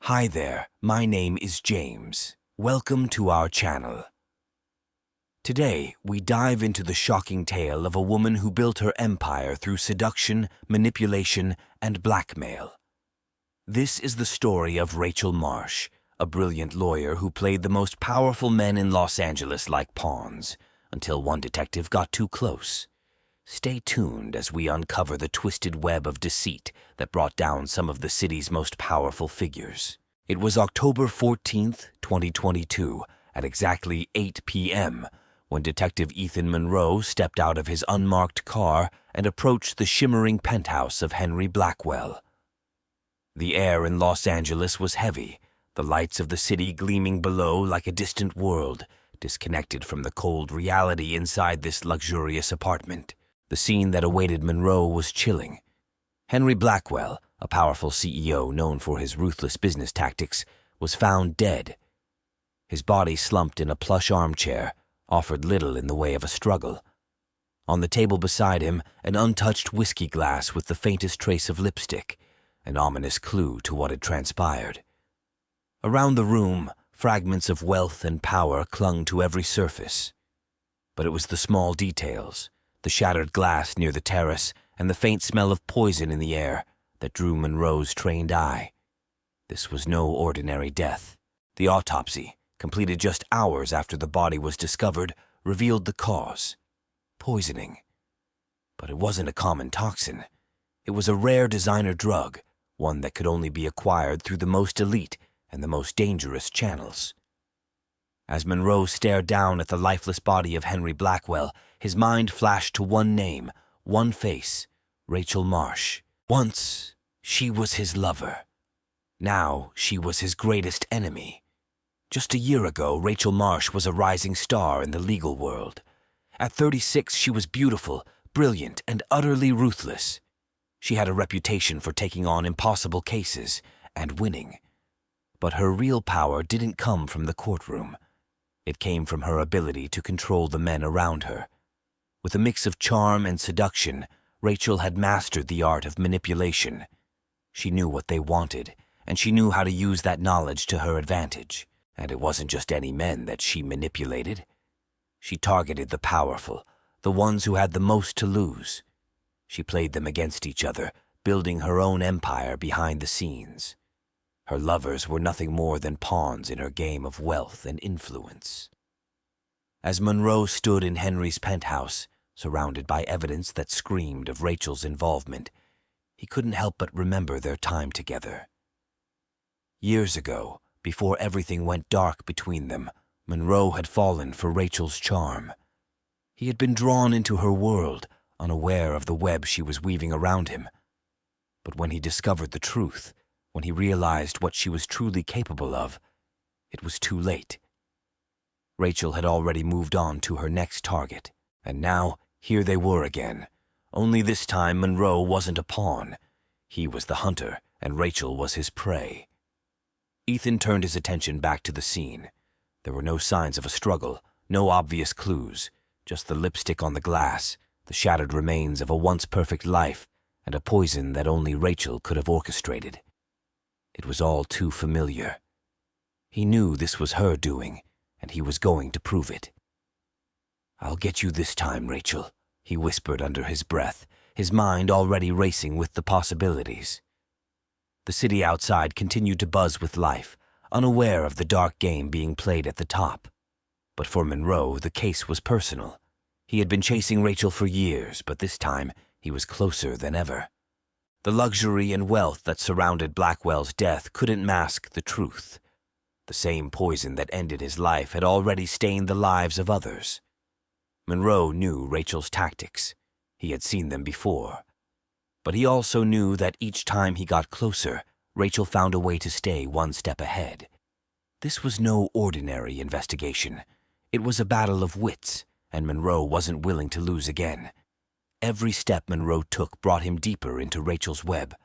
Hi there, my name is James. Welcome to our channel. Today, we dive into the shocking tale of a woman who built her empire through seduction, manipulation, and blackmail. This is the story of Rachel Marsh, a brilliant lawyer who played the most powerful men in Los Angeles like pawns, until one detective got too close. Stay tuned as we uncover the twisted web of deceit that brought down some of the city's most powerful figures. It was October 14th, 2022, at exactly 8 p.m., when Detective Ethan Monroe stepped out of his unmarked car and approached the shimmering penthouse of Henry Blackwell. The air in Los Angeles was heavy, the lights of the city gleaming below like a distant world, disconnected from the cold reality inside this luxurious apartment. The scene that awaited Monroe was chilling. Henry Blackwell, a powerful CEO known for his ruthless business tactics, was found dead. His body slumped in a plush armchair, offered little in the way of a struggle. On the table beside him, an untouched whiskey glass with the faintest trace of lipstick, an ominous clue to what had transpired. Around the room, fragments of wealth and power clung to every surface. But it was the small details, the shattered glass near the terrace, and the faint smell of poison in the air that drew Monroe's trained eye. This was no ordinary death. The autopsy, completed just hours after the body was discovered, revealed the cause: poisoning. But it wasn't a common toxin. It was a rare designer drug, one that could only be acquired through the most elite and the most dangerous channels. As Monroe stared down at the lifeless body of Henry Blackwell, his mind flashed to one name, one face: Rachel Marsh. Once, she was his lover. Now, she was his greatest enemy. Just a year ago, Rachel Marsh was a rising star in the legal world. At 36, she was beautiful, brilliant, and utterly ruthless. She had a reputation for taking on impossible cases and winning. But her real power didn't come from the courtroom. It came from her ability to control the men around her. With a mix of charm and seduction, Rachel had mastered the art of manipulation. She knew what they wanted, and she knew how to use that knowledge to her advantage. And it wasn't just any men that she manipulated. She targeted the powerful, the ones who had the most to lose. She played them against each other, building her own empire behind the scenes. Her lovers were nothing more than pawns in her game of wealth and influence. As Monroe stood in Henry's penthouse, surrounded by evidence that screamed of Rachel's involvement, he couldn't help but remember their time together. Years ago, before everything went dark between them, Monroe had fallen for Rachel's charm. He had been drawn into her world, unaware of the web she was weaving around him. But when he discovered the truth, when he realized what she was truly capable of, it was too late. Rachel had already moved on to her next target, and now here they were again. Only this time Monroe wasn't a pawn. He was the hunter, and Rachel was his prey. Ethan turned his attention back to the scene. There were no signs of a struggle, no obvious clues, just the lipstick on the glass, the shattered remains of a once-perfect life, and a poison that only Rachel could have orchestrated. It was all too familiar. He knew this was her doing, and he was going to prove it. "I'll get you this time, Rachel," he whispered under his breath, his mind already racing with the possibilities. The city outside continued to buzz with life, unaware of the dark game being played at the top. But for Monroe, the case was personal. He had been chasing Rachel for years, but this time he was closer than ever. The luxury and wealth that surrounded Blackwell's death couldn't mask the truth. The same poison that ended his life had already stained the lives of others. Monroe knew Rachel's tactics. He had seen them before. But he also knew that each time he got closer, Rachel found a way to stay one step ahead. This was no ordinary investigation. It was a battle of wits, and Monroe wasn't willing to lose again. Every step Monroe took brought him deeper into Rachel's web.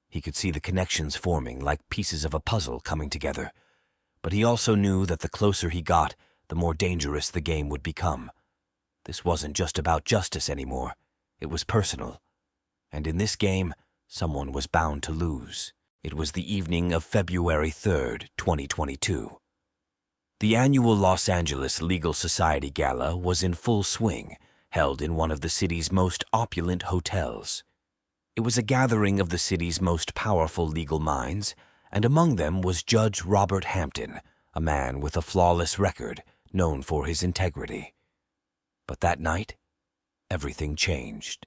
He could see the connections forming like pieces of a puzzle coming together. But he also knew that the closer he got, the more dangerous the game would become. This wasn't just about justice anymore. It was personal. And in this game, someone was bound to lose. It was the evening of February 3rd, 2022. The annual Los Angeles Legal Society Gala was in full swing, held in one of the city's most opulent hotels. It was a gathering of the city's most powerful legal minds, and among them was Judge Robert Hampton, a man with a flawless record, known for his integrity. But that night, everything changed.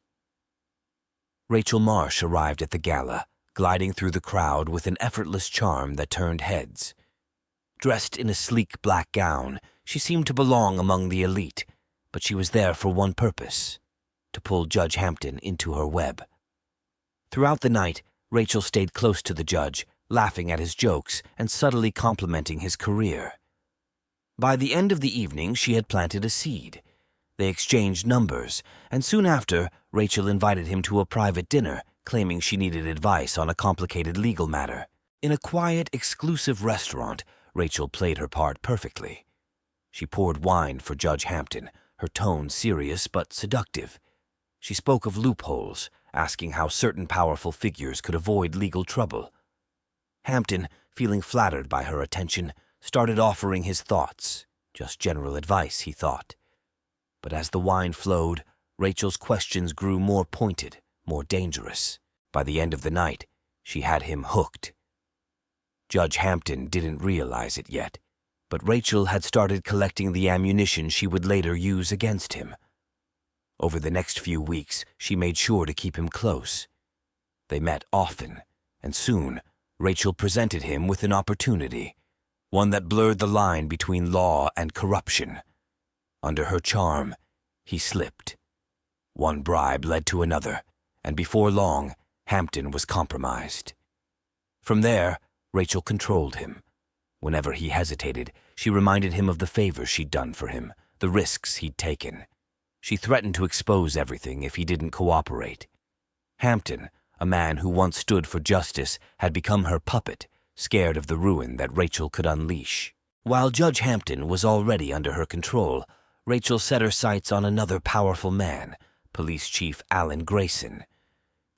Rachel Marsh arrived at the gala, gliding through the crowd with an effortless charm that turned heads. Dressed in a sleek black gown, she seemed to belong among the elite, but she was there for one purpose: to pull Judge Hampton into her web. Throughout the night, Rachel stayed close to the judge, laughing at his jokes and subtly complimenting his career. By the end of the evening, she had planted a seed. They exchanged numbers, and soon after, Rachel invited him to a private dinner, claiming she needed advice on a complicated legal matter. In a quiet, exclusive restaurant, Rachel played her part perfectly. She poured wine for Judge Hampton, her tone serious but seductive. She spoke of loopholes, asking how certain powerful figures could avoid legal trouble. Hampton, feeling flattered by her attention, started offering his thoughts. Just general advice, he thought. But as the wine flowed, Rachel's questions grew more pointed, more dangerous. By the end of the night, she had him hooked. Judge Hampton didn't realize it yet, but Rachel had started collecting the ammunition she would later use against him. Over the next few weeks, she made sure to keep him close. They met often, and soon, Rachel presented him with an opportunity, one that blurred the line between law and corruption. Under her charm, he slipped. One bribe led to another, and before long, Hampton was compromised. From there, Rachel controlled him. Whenever he hesitated, she reminded him of the favors she'd done for him, the risks he'd taken. She threatened to expose everything if he didn't cooperate. Hampton, a man who once stood for justice, had become her puppet, scared of the ruin that Rachel could unleash. While Judge Hampton was already under her control, Rachel set her sights on another powerful man, Police Chief Alan Grayson.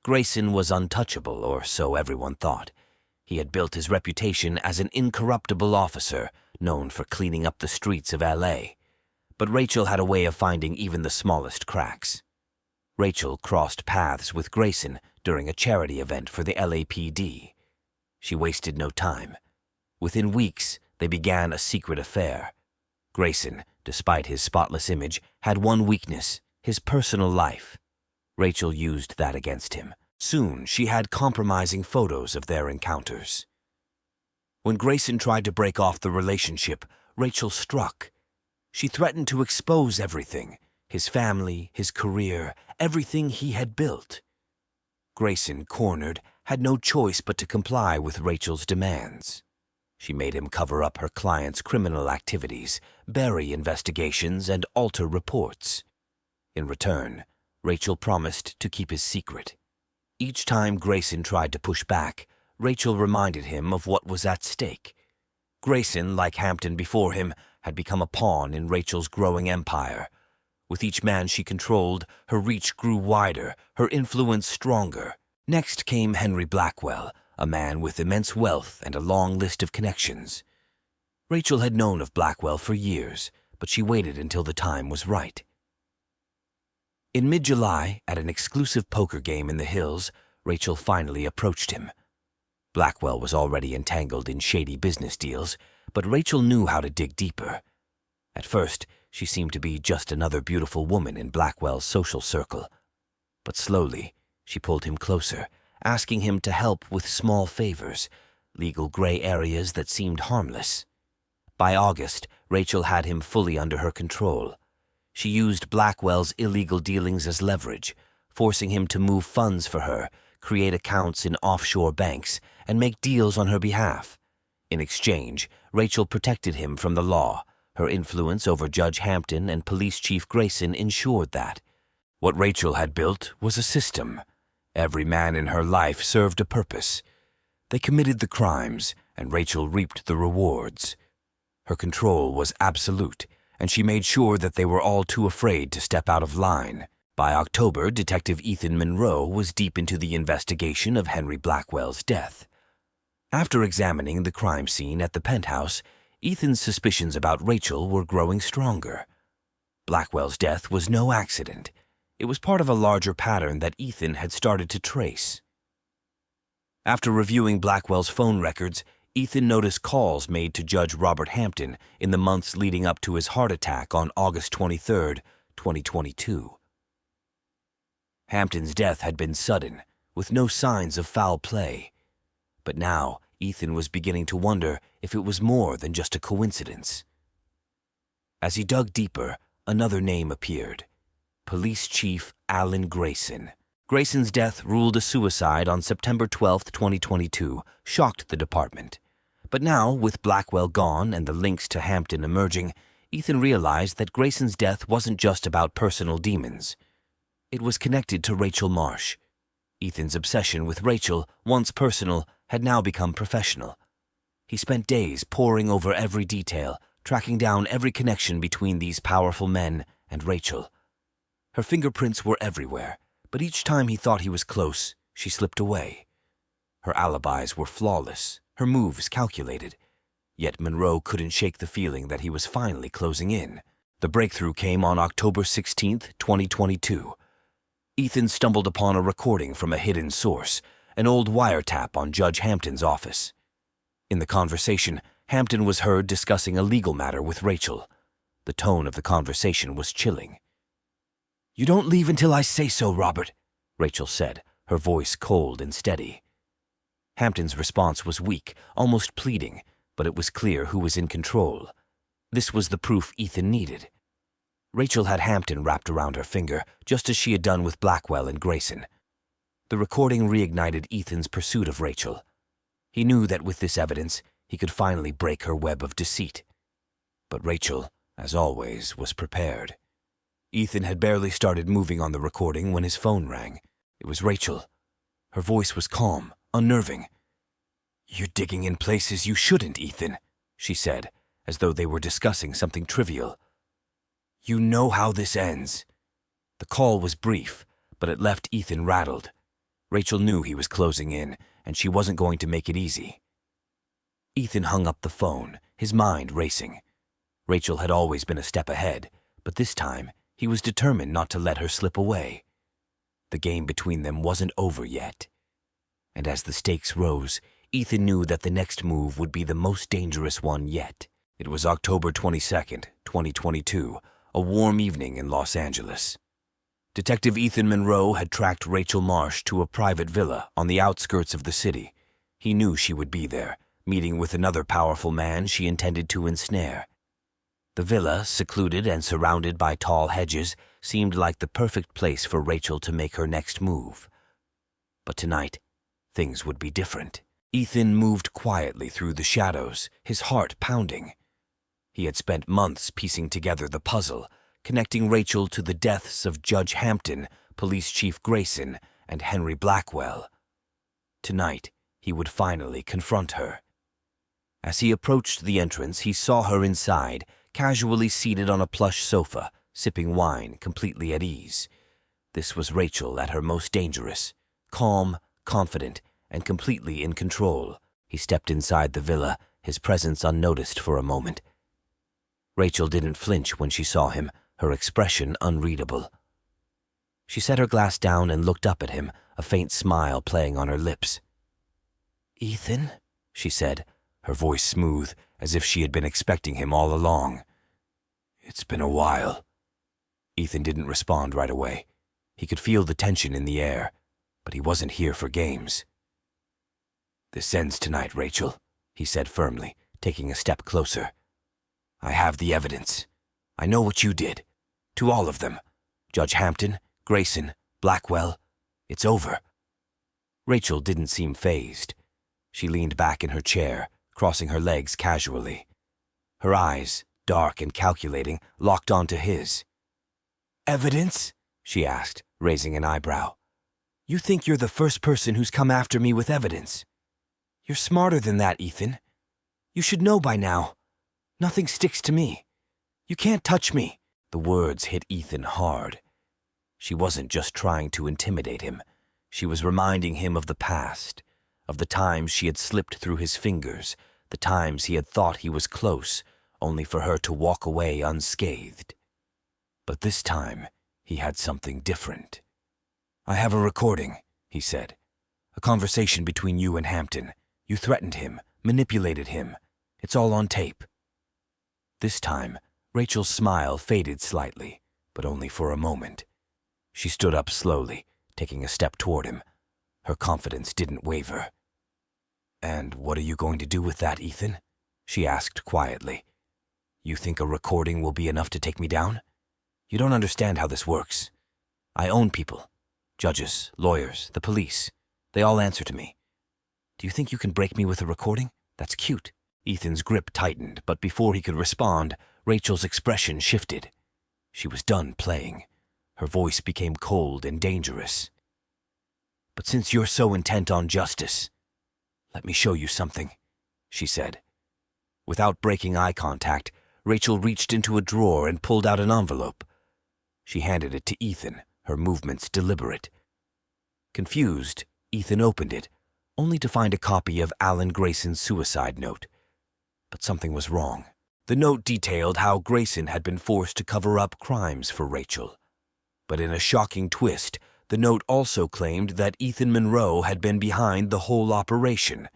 Grayson was untouchable, or so everyone thought. He had built his reputation as an incorruptible officer, known for cleaning up the streets of L.A. But Rachel had a way of finding even the smallest cracks. Rachel crossed paths with Grayson during a charity event for the LAPD. She wasted no time. Within weeks, they began a secret affair. Grayson, despite his spotless image, had one weakness: his personal life. Rachel used that against him. Soon, she had compromising photos of their encounters. When Grayson tried to break off the relationship, Rachel struck. She threatened to expose everything: his family, his career, everything he had built. Grayson, cornered, had no choice but to comply with Rachel's demands. She made him cover up her client's criminal activities, bury investigations, and alter reports. In return, Rachel promised to keep his secret. Each time Grayson tried to push back, Rachel reminded him of what was at stake. Grayson, like Hampton before him, had become a pawn in Rachel's growing empire. With each man she controlled, her reach grew wider, her influence stronger. Next came Henry Blackwell, a man with immense wealth and a long list of connections. Rachel had known of Blackwell for years, but she waited until the time was right. In mid-July, at an exclusive poker game in the hills, Rachel finally approached him. Blackwell was already entangled in shady business deals, but Rachel knew how to dig deeper. At first, she seemed to be just another beautiful woman in Blackwell's social circle. But slowly, she pulled him closer, asking him to help with small favors, legal gray areas that seemed harmless. By August, Rachel had him fully under her control. She used Blackwell's illegal dealings as leverage, forcing him to move funds for her, create accounts in offshore banks, and make deals on her behalf. In exchange, Rachel protected him from the law. Her influence over Judge Hampton and Police Chief Grayson ensured that. What Rachel had built was a system. Every man in her life served a purpose. They committed the crimes, and Rachel reaped the rewards. Her control was absolute, and she made sure that they were all too afraid to step out of line. By October, Detective Ethan Monroe was deep into the investigation of Henry Blackwell's death. After examining the crime scene at the penthouse, Ethan's suspicions about Rachel were growing stronger. Blackwell's death was no accident. It was part of a larger pattern that Ethan had started to trace. After reviewing Blackwell's phone records, Ethan noticed calls made to Judge Robert Hampton in the months leading up to his heart attack on August 23, 2022. Hampton's death had been sudden, with no signs of foul play. But now, Ethan was beginning to wonder if it was more than just a coincidence. As he dug deeper, another name appeared: Police Chief Alan Grayson. Grayson's death, ruled a suicide on September 12, 2022, shocked the department. But now, with Blackwell gone and the links to Hampton emerging, Ethan realized that Grayson's death wasn't just about personal demons. It was connected to Rachel Marsh. Ethan's obsession with Rachel, once personal, had now become professional. He spent days poring over every detail, tracking down every connection between these powerful men and Rachel. Her fingerprints were everywhere, but each time he thought he was close, she slipped away. Her alibis were flawless, her moves calculated. Yet Monroe couldn't shake the feeling that he was finally closing in. The breakthrough came on October 16, 2022. Ethan stumbled upon a recording from a hidden source, an old wiretap on Judge Hampton's office. In the conversation, Hampton was heard discussing a legal matter with Rachel. The tone of the conversation was chilling. "You don't leave until I say so, Robert," Rachel said, her voice cold and steady. Hampton's response was weak, almost pleading, but it was clear who was in control. This was the proof Ethan needed. Rachel had Hampton wrapped around her finger, just as she had done with Blackwell and Grayson. The recording reignited Ethan's pursuit of Rachel. He knew that with this evidence, he could finally break her web of deceit. But Rachel, as always, was prepared. Ethan had barely started moving on the recording when his phone rang. It was Rachel. Her voice was calm, unnerving. "You're digging in places you shouldn't, Ethan," she said, as though they were discussing something trivial. "You know how this ends." The call was brief, but it left Ethan rattled. Rachel knew he was closing in, and she wasn't going to make it easy. Ethan hung up the phone, his mind racing. Rachel had always been a step ahead, but this time he was determined not to let her slip away. The game between them wasn't over yet. And as the stakes rose, Ethan knew that the next move would be the most dangerous one yet. It was October 22nd, 2022, a warm evening in Los Angeles. Detective Ethan Monroe had tracked Rachel Marsh to a private villa on the outskirts of the city. He knew she would be there, meeting with another powerful man she intended to ensnare. The villa, secluded and surrounded by tall hedges, seemed like the perfect place for Rachel to make her next move. But tonight, things would be different. Ethan moved quietly through the shadows, his heart pounding. He had spent months piecing together the puzzle, connecting Rachel to the deaths of Judge Hampton, Police Chief Grayson, and Henry Blackwell. Tonight, he would finally confront her. As he approached the entrance, he saw her inside, casually seated on a plush sofa, sipping wine, completely at ease. This was Rachel at her most dangerous, calm, confident, and completely in control. He stepped inside the villa, his presence unnoticed for a moment. Rachel didn't flinch when she saw him, her expression unreadable. She set her glass down and looked up at him, a faint smile playing on her lips. "Ethan?" she said, her voice smooth, as if she had been expecting him all along. "It's been a while." Ethan didn't respond right away. He could feel the tension in the air, but he wasn't here for games. "This ends tonight, Rachel," he said firmly, taking a step closer. "I have the evidence. I know what you did. To all of them. Judge Hampton, Grayson, Blackwell. It's over." Rachel didn't seem fazed. She leaned back in her chair, crossing her legs casually. Her eyes, dark and calculating, locked onto his. "Evidence?" she asked, raising an eyebrow. "You think you're the first person who's come after me with evidence? You're smarter than that, Ethan. You should know by now. Nothing sticks to me. You can't touch me." The words hit Ethan hard. She wasn't just trying to intimidate him. She was reminding him of the past, of the times she had slipped through his fingers, the times he had thought he was close, only for her to walk away unscathed. But this time, he had something different. "I have a recording," he said. "A conversation between you and Hampton. You threatened him, manipulated him. It's all on tape." This time, Rachel's smile faded slightly, but only for a moment. She stood up slowly, taking a step toward him. Her confidence didn't waver. "And what are you going to do with that, Ethan?" she asked quietly. "You think a recording will be enough to take me down? You don't understand how this works. I own people. Judges, lawyers, the police. They all answer to me. Do you think you can break me with a recording? That's cute." Ethan's grip tightened, but before he could respond, Rachel's expression shifted. She was done playing. Her voice became cold and dangerous. "But since you're so intent on justice, let me show you something," she said. Without breaking eye contact, Rachel reached into a drawer and pulled out an envelope. She handed it to Ethan, her movements deliberate. Confused, Ethan opened it, only to find a copy of Alan Grayson's suicide note. But something was wrong. The note detailed how Grayson had been forced to cover up crimes for Rachel. But in a shocking twist, the note also claimed that Ethan Monroe had been behind the whole operation.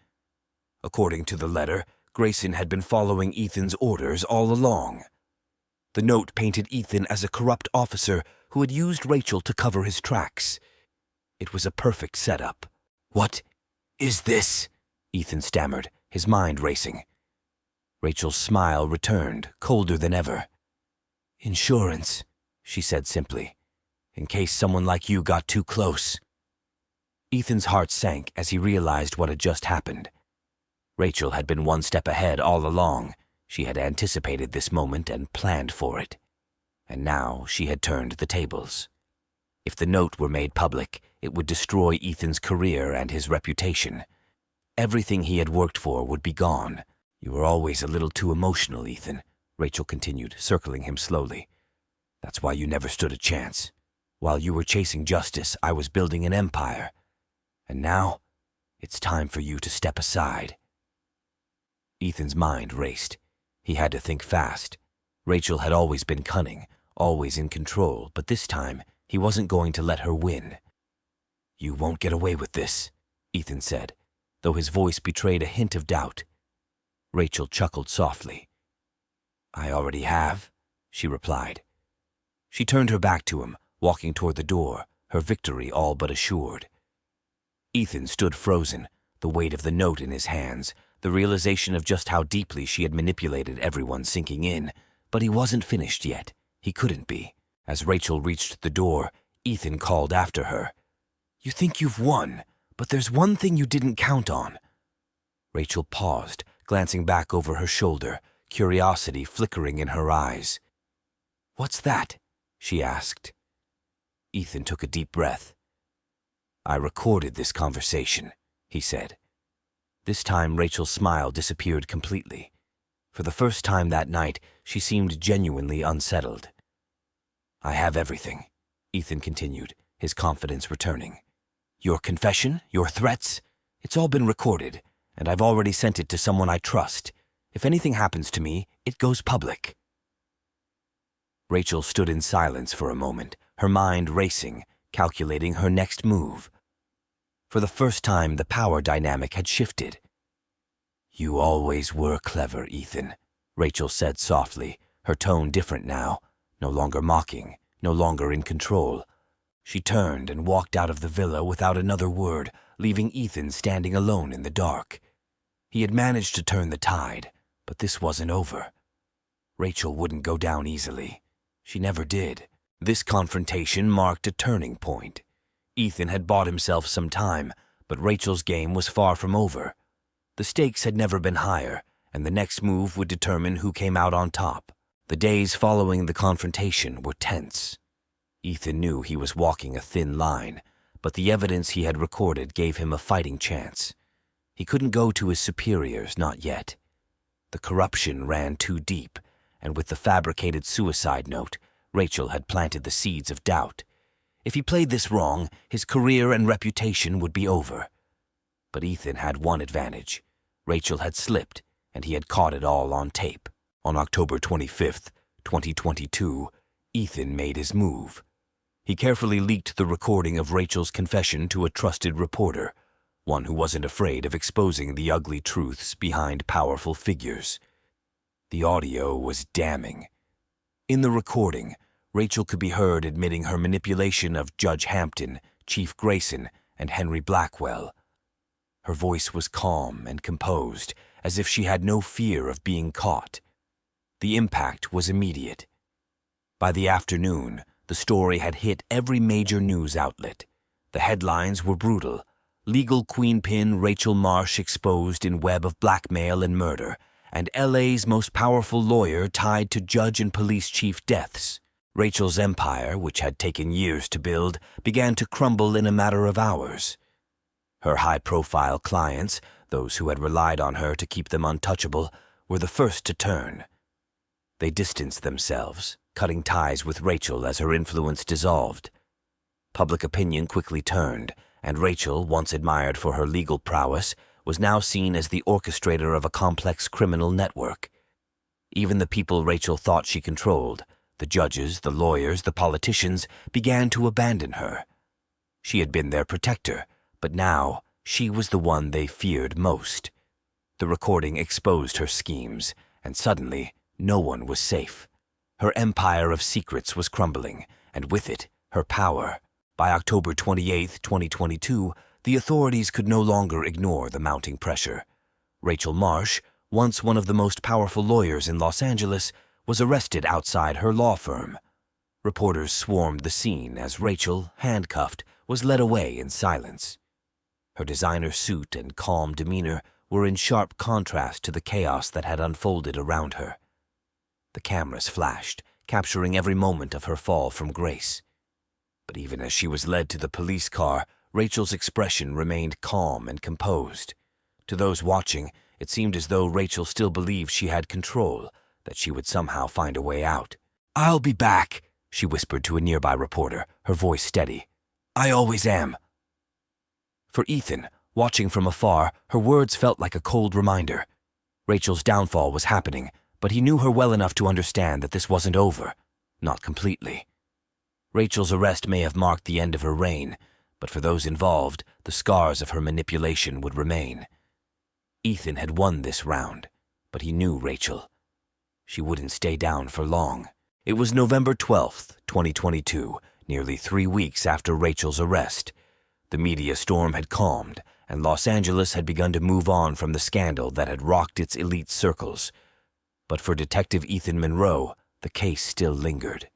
According to the letter, Grayson had been following Ethan's orders all along. The note painted Ethan as a corrupt officer who had used Rachel to cover his tracks. It was a perfect setup. "What is this?" Ethan stammered, his mind racing. Rachel's smile returned, colder than ever. "Insurance," she said simply, "in case someone like you got too close." Ethan's heart sank as he realized what had just happened. Rachel had been one step ahead all along. She had anticipated this moment and planned for it. And now she had turned the tables. If the note were made public, it would destroy Ethan's career and his reputation. Everything he had worked for would be gone. "You were always a little too emotional, Ethan," Rachel continued, circling him slowly. "That's why you never stood a chance. While you were chasing justice, I was building an empire. And now, it's time for you to step aside." Ethan's mind raced. He had to think fast. Rachel had always been cunning, always in control, but this time, he wasn't going to let her win. "You won't get away with this," Ethan said, though his voice betrayed a hint of doubt. Rachel chuckled softly. "I already have," she replied. She turned her back to him, walking toward the door, her victory all but assured. Ethan stood frozen, the weight of the note in his hands, the realization of just how deeply she had manipulated everyone sinking in. But he wasn't finished yet. He couldn't be. As Rachel reached the door, Ethan called after her. "You think you've won, but there's one thing you didn't count on." Rachel paused, glancing back over her shoulder, curiosity flickering in her eyes. "What's that?" she asked. Ethan took a deep breath. "I recorded this conversation," he said. This time Rachel's smile disappeared completely. For the first time that night, she seemed genuinely unsettled. "I have everything," Ethan continued, his confidence returning. "Your confession, your threats, it's all been recorded, and I've already sent it to someone I trust. If anything happens to me, it goes public." Rachel stood in silence for a moment, her mind racing, calculating her next move. For the first time, the power dynamic had shifted. "You always were clever, Ethan," Rachel said softly, her tone different now, no longer mocking, no longer in control. She turned and walked out of the villa without another word, leaving Ethan standing alone in the dark. He had managed to turn the tide, but this wasn't over. Rachel wouldn't go down easily. She never did. This confrontation marked a turning point. Ethan had bought himself some time, but Rachel's game was far from over. The stakes had never been higher, and the next move would determine who came out on top. The days following the confrontation were tense. Ethan knew he was walking a thin line, but the evidence he had recorded gave him a fighting chance. He couldn't go to his superiors, not yet. The corruption ran too deep, and with the fabricated suicide note, Rachel had planted the seeds of doubt. If he played this wrong, his career and reputation would be over. But Ethan had one advantage. Rachel had slipped, and he had caught it all on tape. On October 25th, 2022, Ethan made his move. He carefully leaked the recording of Rachel's confession to a trusted reporter, one who wasn't afraid of exposing the ugly truths behind powerful figures. The audio was damning. In the recording, Rachel could be heard admitting her manipulation of Judge Hampton, Chief Grayson, and Henry Blackwell. Her voice was calm and composed, as if she had no fear of being caught. The impact was immediate. By the afternoon, the story had hit every major news outlet. The headlines were brutal. Legal queenpin Rachel Marsh exposed in web of blackmail and murder, and LA's most powerful lawyer tied to judge and police chief deaths. Rachel's empire, which had taken years to build, began to crumble in a matter of hours. Her high-profile clients, those who had relied on her to keep them untouchable, were the first to turn. They distanced themselves, cutting ties with Rachel as her influence dissolved. Public opinion quickly turned, and Rachel, once admired for her legal prowess, was now seen as the orchestrator of a complex criminal network. Even the people Rachel thought she controlled, the judges, the lawyers, the politicians, began to abandon her. She had been their protector, but now she was the one they feared most. The recording exposed her schemes, and suddenly no one was safe. Her empire of secrets was crumbling, and with it, her power. By October 28, 2022, the authorities could no longer ignore the mounting pressure. Rachel Marsh, once one of the most powerful lawyers in Los Angeles, was arrested outside her law firm. Reporters swarmed the scene as Rachel, handcuffed, was led away in silence. Her designer suit and calm demeanor were in sharp contrast to the chaos that had unfolded around her. The cameras flashed, capturing every moment of her fall from grace. But even as she was led to the police car, Rachel's expression remained calm and composed. To those watching, it seemed as though Rachel still believed she had control, that she would somehow find a way out. "I'll be back," she whispered to a nearby reporter, her voice steady. "I always am." For Ethan, watching from afar, her words felt like a cold reminder. Rachel's downfall was happening, but he knew her well enough to understand that this wasn't over. Not completely. Rachel's arrest may have marked the end of her reign, but for those involved, the scars of her manipulation would remain. Ethan had won this round, but he knew Rachel. She wouldn't stay down for long. It was November 12th, 2022, nearly 3 weeks after Rachel's arrest. The media storm had calmed, and Los Angeles had begun to move on from the scandal that had rocked its elite circles. But for Detective Ethan Monroe, the case still lingered.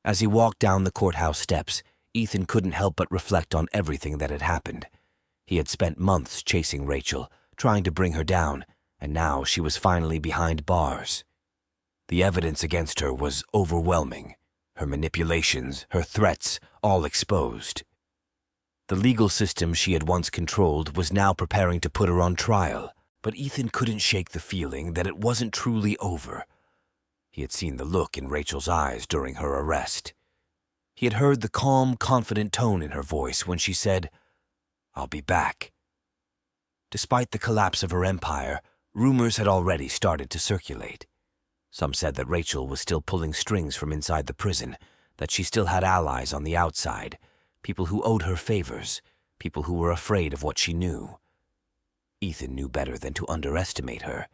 As he walked down the courthouse steps, Ethan couldn't help but reflect on everything that had happened. He had spent months chasing Rachel, trying to bring her down, and now she was finally behind bars. The evidence against her was overwhelming. Her manipulations, her threats, all exposed. The legal system she had once controlled was now preparing to put her on trial, but Ethan couldn't shake the feeling that it wasn't truly over. He had seen the look in Rachel's eyes during her arrest. He had heard the calm, confident tone in her voice when she said, "I'll be back." Despite the collapse of her empire, rumors had already started to circulate. Some said that Rachel was still pulling strings from inside the prison, that she still had allies on the outside, people who owed her favors, people who were afraid of what she knew. Ethan knew better than to underestimate her.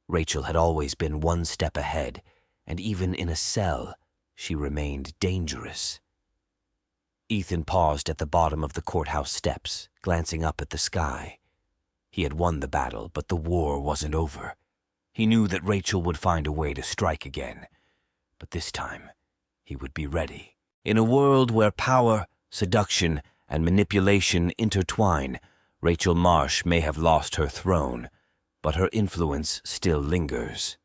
Rachel had always been one step ahead, and even in a cell, she remained dangerous. Ethan paused at the bottom of the courthouse steps, glancing up at the sky. He had won the battle, but the war wasn't over. He knew that Rachel would find a way to strike again, but this time, he would be ready. In a world where power, seduction, and manipulation intertwine, Rachel Marsh may have lost her throne, but her influence still lingers.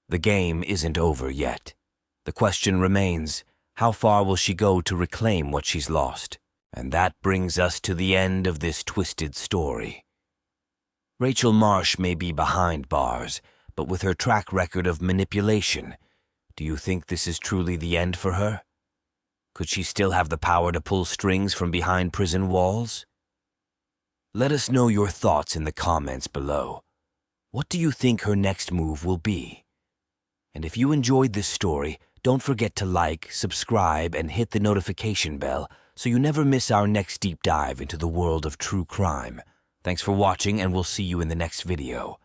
The game isn't over yet. The question remains, how far will she go to reclaim what she's lost? And that brings us to the end of this twisted story. Rachel Marsh may be behind bars, but with her track record of manipulation, do you think this is truly the end for her? Could she still have the power to pull strings from behind prison walls? Let us know your thoughts in the comments below. What do you think her next move will be? And if you enjoyed this story, don't forget to like, subscribe, and hit the notification bell so you never miss our next deep dive into the world of true crime. Thanks for watching, and we'll see you in the next video.